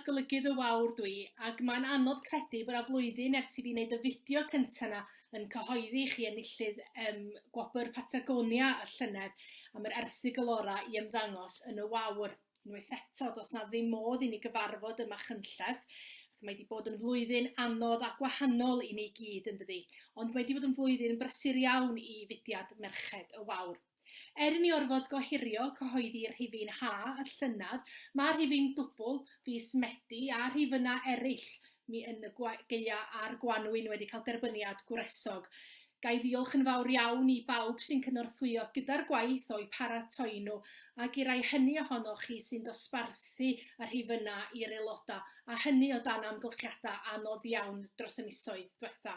golygydd y Wawr dwi, ac mae'n anodd credu bod a flwyddyn ers I fi wneud y fideo cyntaf yna yn cyhoeddi chi enillydd Gwobr Patagonia y llynedd am yr erthygl orau I ymddangos yn y Wawr. Unwaith eto, does na ddim modd I ni gyfarfod yma chynlleth, ac mae wedi bod yn flwyddyn anodd a gwahanol I ni gyd yn dydi, ond mae wedi bod yn flwyddyn brysur iawn I fudiad merched y Wawr. I ni orfod gohirio cyhoeddi'r rhifin ha y llynedd, mae'r rhifin dwbl fis Medi a rhifyna eraill mi yn y Gaea a'r Gwanwyn wedi cael derbyniad gwresog. Gai ddiolch yn fawr iawn I bawb sy'n cynorthwyo gyda'r gwaith o'i paratoi nhw ac I rai hynny ohonoch chi sy'n dosbarthu y rhifyna i'r aelodau a hynny o dan amgylchiadau anodd iawn dros y misoedd diwetha.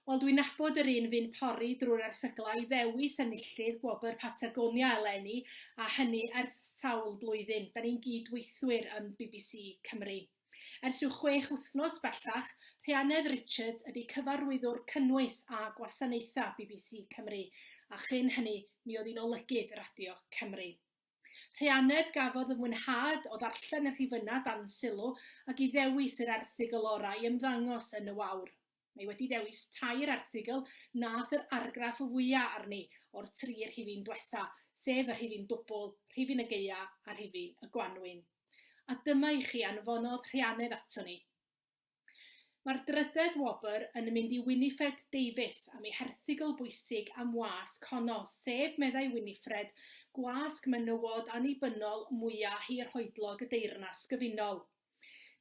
Wel, dwi'n nabod yr un fi'n pori drwy'r erthyglau ddewis enillydd Gwobr Patagonia eleni a hynny ers sawl blwyddyn. Da ni'n gydweithwyr yn BBC Cymru. Ers rhyw 6 wythnos bellach, Rhianedd Richards ydy cyfarwyddwr cynnwys a gwasanaethau BBC Cymru, a chyn hynny mi oedd hi'n olygydd Radio Cymru. Rhianedd gafodd y mwynhad o ddarllen y rhifyna dan sylw ac I ddewis yr erthygl orau I ymddangos yn y Wawr. Mae wedi dewis 2 erthygl nath yr argraff y fwyaf arni o'r 3 rhifin diwetha, sef y rhifin dwbl, rhifin y Gaea a rhifin y Gwanwyn. A dyma I chi anfonodd Rhianedd ato ni. Mae'r drydedd Wobr yn mynd I Winifred Davies am ei herthygl bwysig am wasg honno, sef meddai Winifred, gwasg menywod annibynnol mwyaf hirhoedlog y deyrnas gyfunol.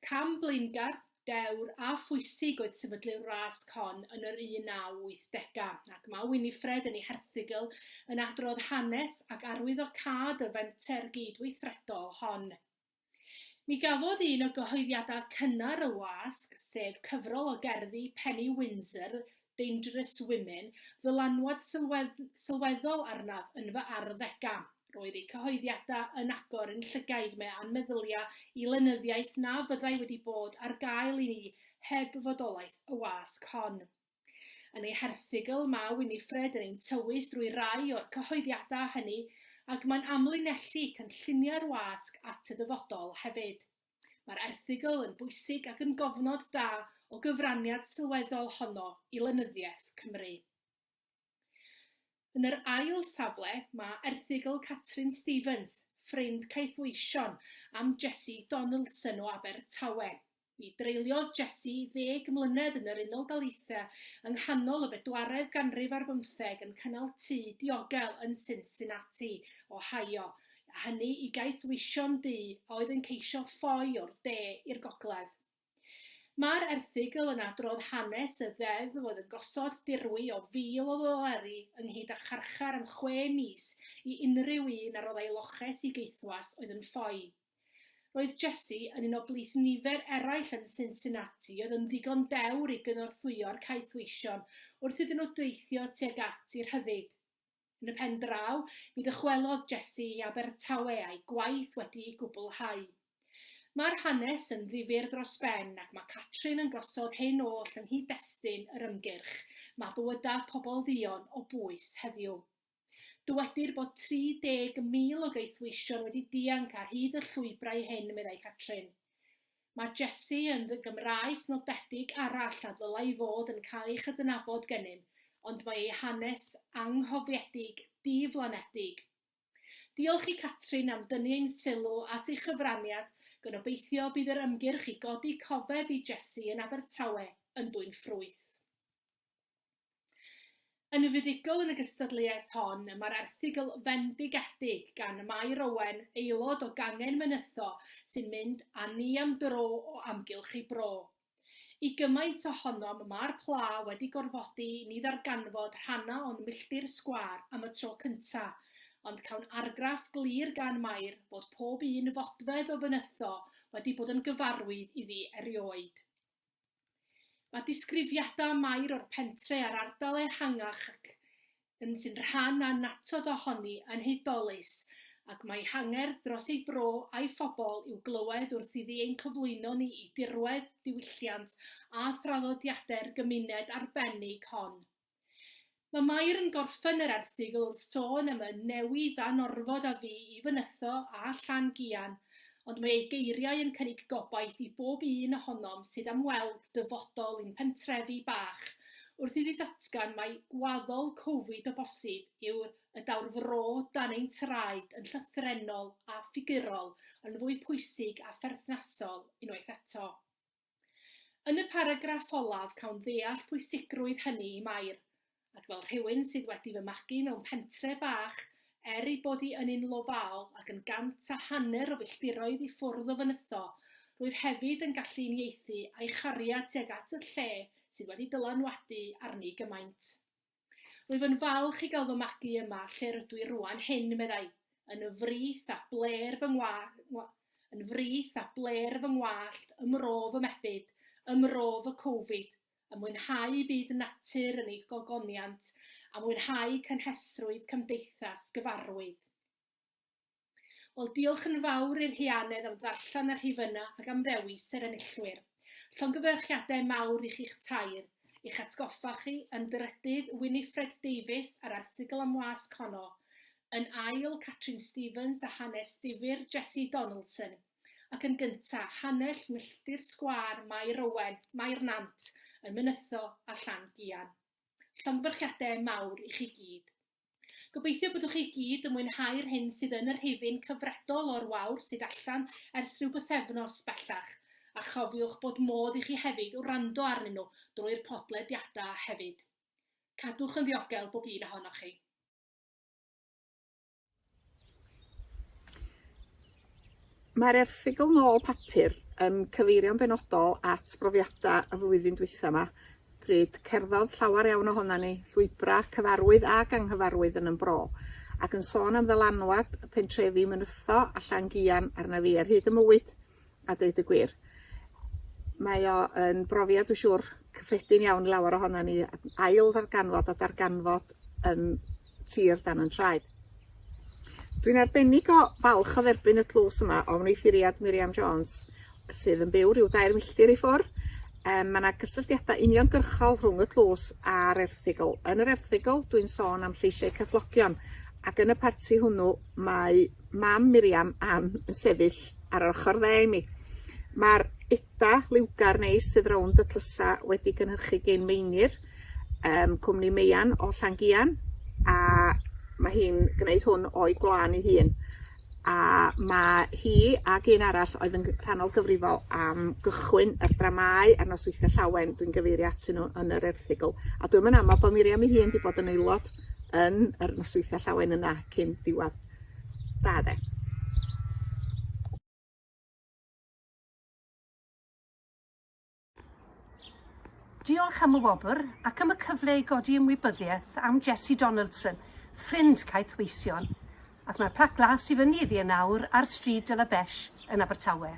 Cam blaengar, dewr a phwysig oedd sefydlu'r rasg hon yn yr 1980 ac mae Winifred yn ei herthygl yn adrodd hanes ac arwyddocâd y fenter gydweithredol hon. Mi gafodd un o gyhoeddiadau cynnar y wasg, sef cyfrol o gerddi Penny Windsor, Dangerous Women, ddylanwad sylweddol arnaf yn fy arddegau. Roedd ei cyhoeddiadau yn agor yn llygaid me anmeddyliau I lenyddiaeth na fyddai wedi bod ar gael I ni heb fodolaeth y wasg hon. Yn ei herthygl mae Winifred yn ein tywys drwy rai o'r cyhoeddiadau hynny ac mae'n amlinellu cynlluniau'r wasg at y dyfodol hefyd. Mae'r erthygl yn bwysig ac yn gofnod da o gyfraniad sylweddol honno I lenyddiaeth Cymru. Yn yr ail safle, mae erthygl Catrin Stevens, ffrind caethweision, am Jessie Donaldson o Abertawe. Mi dreuliodd Jessie 10 mlynedd yn yr Unol Daleithiau yng nghanol y 4edd ganrif ar 15 yn cynnal tŷ diogel yn Cincinnati, Ohio, a hynny I gaethweision du a oedd yn ceisio ffoi o'r de i'r gogledd. Mae'r erthygl yn adrodd hanes y ddeddf oedd yn gosod dirwy o 1,000 o ddoleri ynghyd â charchar am 6 mis I unrhyw un ar oedd ei loches I geithwas oedd yn ffoi. Roedd Jessie yn un o blith nifer eraill yn Cincinnati oedd yn ddigon dewr I gynorthwyo'r caethweision wrth iddyn nhw deithio tuag at i'r rhyddid. Yn y pen draw, mi ddychwelodd Jessie I Abertawe a'i gwaith wedi ei gwblhau. Mae'r hanes yn ddifyr dros ben ac mae Catrin yn gosod hen oll yng nghyd-destun yr ymgyrch, mae bywydau pobl ddion o bwys heddiw. Dywedir bod 30,000 o geithweision wedi dianc ar hyd y llwybrau hyn, meddai Catrin. Mae Jessie yn Gymraes nodedig arall a ddylai fod yn cael ei chydnabod gennym, ond mae ei hanes anghofiedig, diflanedig. Diolch I Catrin am dynnu ein sylw at ei chyfraniad, gynobeithio bydd yr ymgyrch I godi cofeb I Jessie yn Abertawe yn dwyn ffrwyth. Yn y fuddigol yn y gystadleuaeth hon, mae'r erthygl fendigedig gan Mair Owen, aelod o gangen mynytho, sy'n mynd â ni am dro o amgylch ei bro. I gymaint ohonom mae'r pla wedi gorfodi I ni ddarganfod rhanna o'n milltir sgwâr am y tro cyntaf, ond cawn argraff glir gan Mair bod pob un fodfedd o fynytho wedi bod yn gyfarwydd iddi erioed. Mae disgrifiadau Mair o'r pentre a'r ardal ehangach yn sy'n rhan a natod ohoni yn hudolus, ac mae hangerdd dros ei bro a'i phobl i'w glywed wrth iddi ein cyflwyno ni I dirwedd, diwylliant a thraddodiadau'r gymuned arbennig hon. Mae Mair yn gorffen yr erthygl wrth sôn am y newid a norfod a fi I fynytho a Llangian, ond mae ei geiriau yn cynnig gobaith i bob un ohonom sydd am weld dyfodol i'n pentrefi bach, wrth iddi ddatgan mae gwaddol Covid o bosib yw'r y dawr fro dan ein traed yn llythrenol a ffigurol yn fwy pwysig a pherthnasol unwaith eto. Yn y paragraff olaf cawn ddeall pwysigrwydd hynny i Mair, ac fel rhywun sydd wedi fy magu mewn pentre bach, ei bod hi yn un lofaol ac yn 150 o filltiroedd i ffwrdd o fynytho, rwyf hefyd yn gallu unieithu a'i chariad tuag at y lle sydd wedi dylanwadu arni gymaint. Rwyf yn falch i gael fy magu yma lle rydw i rwan hyn, meddai, yn frith a bler fy ngwallt, ymro fy mebyd, ymro fy Covid, a mwynhau byd natur yn ei gogoniant, a mwynhau cynhesrwydd cymdeithas gyfarwydd. Wel, diolch yn fawr i'r rhianedd am ddarllen yr rhifynna ac am ddewis yr enillwyr. Llongyfarchiadau mawr i chi'ch tair, i'ch atgoffa chi yn drydydd Winifred Davies ar erthygl am wasg honno, yn ail Catrin Stevens a hanes difyr Jessie Donaldson, ac yn gyntaf hanes milltir sgwâr Mair Nant yn Mynytho a Llangian. Llongyfarchiadau mawr i chi gyd. Gobeithio byddwch chi gyd yn mwynhau'r hyn sydd yn yr rhifyn cyfredol o'r Wawr sydd allan ers rhyw bythefnos bellach, a chofiwch bod modd i chi hefyd wrando arnyn nhw drwy'r podlediadau hefyd. Cadwch yn ddiogel bob un ohonoch chi. Mae'r erthygl nôl papur yn cyfeirio'n benodol at brofiadau y flwyddyn dwytha yma, pryd cerddodd llawer iawn ohona ni, llwybra, cyfarwydd ac anghyfarwydd yn bro, ac yn sôn am ddylanwad y pentrefi Mynytho a Llangian arna fi ar hyd y mywyd, a deud y gwir. Mae o yn brofiad, dwi'n siŵr, cyffredin iawn lawer ohona ni, ail ddarganfod a darganfod yn tir dan yn traed. Dwi'n arbennig o falch o dderbyn y tlws yma o wneithuriad Miriam Jones, sydd yn byw rhyw 2 milltir i ffwr. Mae yna gysylltiadau uniongyrchol rhwng y tlws a'r erthygl. Yn yr erthygl dwi'n sôn am lleisiau cyfflogion, ac yn y parti hwnnw mae mam Miriam Ann yn sefyll ar yr ochr dde i mi. Mae'r eda liwgar neis sydd rownd y tlysa wedi gynhyrchu gen Meinir, cwmni Meian o Llangian, a mae hi'n gwneud hwn o'i gwlân ei hun. A mae hi ac un arall oedd yn rhannol gyfrifol am gychwyn yr dramâu a'r nosweithiau llawen dwi'n gyfeirio atyn nhw yn yr erthygl. A dwi'n mynd aml bod Miriam ei hun wedi bod yn aelod yn yr nosweithiau llawen yna cyn diwedd. Da de. Diolch am y wobr ac am y cyfle i godi ymwybyddiaeth am Jessie Donaldson, ffrind caethweision, ac mae'r plac glas i fyny iddi nawr ar stryd de la Beche yn Abertawe.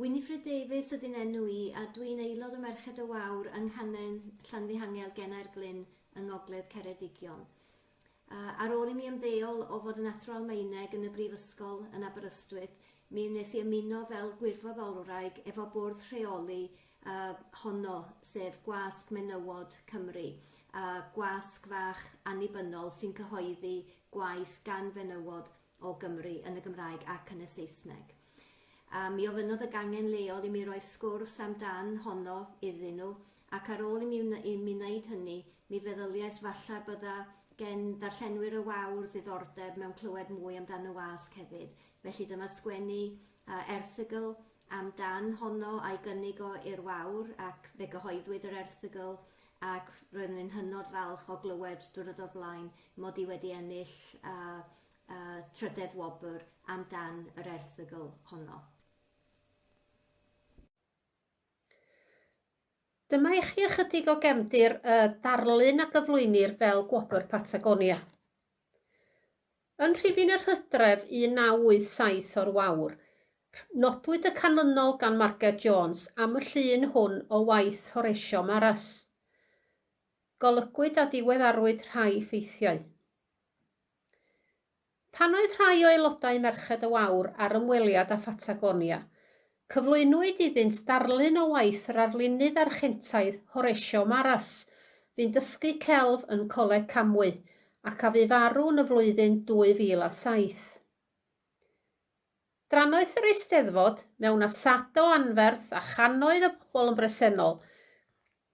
Winifred Davies ydy'n enw i, a dwi'n aelod o Merched y Wawr yng nghangen Llandihangel Gennair Glyn yng Ngogledd Ceredigion. Ar ôl i mi ymddeol o fod yn athro Almaeneg yn y Brifysgol yn Aberystwyth, mi wnes i ymuno fel gwirfoddolwraig efo bwrdd rheoli honno, sef Gwasg Menywod Cymru, gwasg fach annibynnol sy'n cyhoeddi gwaith gan fenywod o Gymru yn y Gymraeg ac yn y Saesneg. Mi ofynnodd y gangen leol i mi roi sgwrs amdan honno iddyn nhw, ac ar ôl i mi wneud hynny, mi feddyliais falle bydda gen ddarllenwyr y Wawr ddiddordeb mewn clywed mwy amdan y wasg hefyd. Felly dyma sgwennu erthygl amdan honno a'i gynnig o i'r Wawr, ac fe gyhoeddwyd yr erthygl, ac roedd yn hynod falch o glywed diwrnod o'r blaen mod i wedi ennill trydedd wobr amdan yr erthygl honno. Dyma i chi ychydig o gefndir darlun a gyflwynir fel Gwobr Patagonia. Yn rhifyn yr Hydref 1987 o'r Wawr, nodwyd y canlynol gan Margaret Jones am y llun hwn o waith Horatio Maras. Golygwyd a diweddarwyd rhai ffeithiau. Pan oedd rhai o aelodau Merched y Wawr ar ymweliad â Patagonia, cyflwynwyd iddynt darlun o waith yr arlunydd archentaidd Horatio Maras, fi'n dysgu celf yn Coleg Camwy, ac a fu farw yn y flwyddyn 2007. Drannoeth yr Eisteddfod mewn asad o anferth a channoedd o bobl yn bresennol,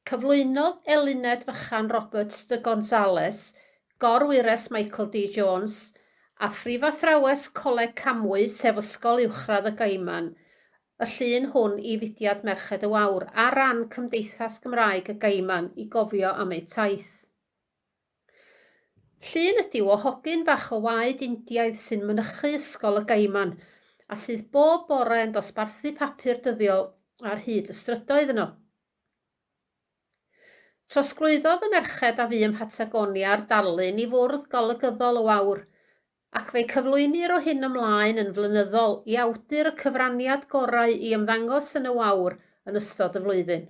cyflwynodd eluned fychan Roberts de Gonzales, gorwires Michael D. Jones, a phrif athrawes Coleg Camwy sef Ysgol Uwchradd y Gaiman, y llun hwn i fudiad Merched y Wawr a ran Cymdeithas Gymraeg y Gaiman i gofio am ei taith. Llun ydyw o hogyn bach o waed Indiaidd sy'n mynychu Ysgol y Gaiman a sydd bob bore yn dosbarthu papur dyddiol ar hyd y strydoedd yno. Trosglwyddodd y merched a fu ym Patagonia ar darlun i fwrdd golygyddol y Wawr, ac fe'i cyflwynir o hyn ymlaen yn flynyddol i awdur y cyfraniad gorau i ymddangos yn y Wawr yn ystod y flwyddyn.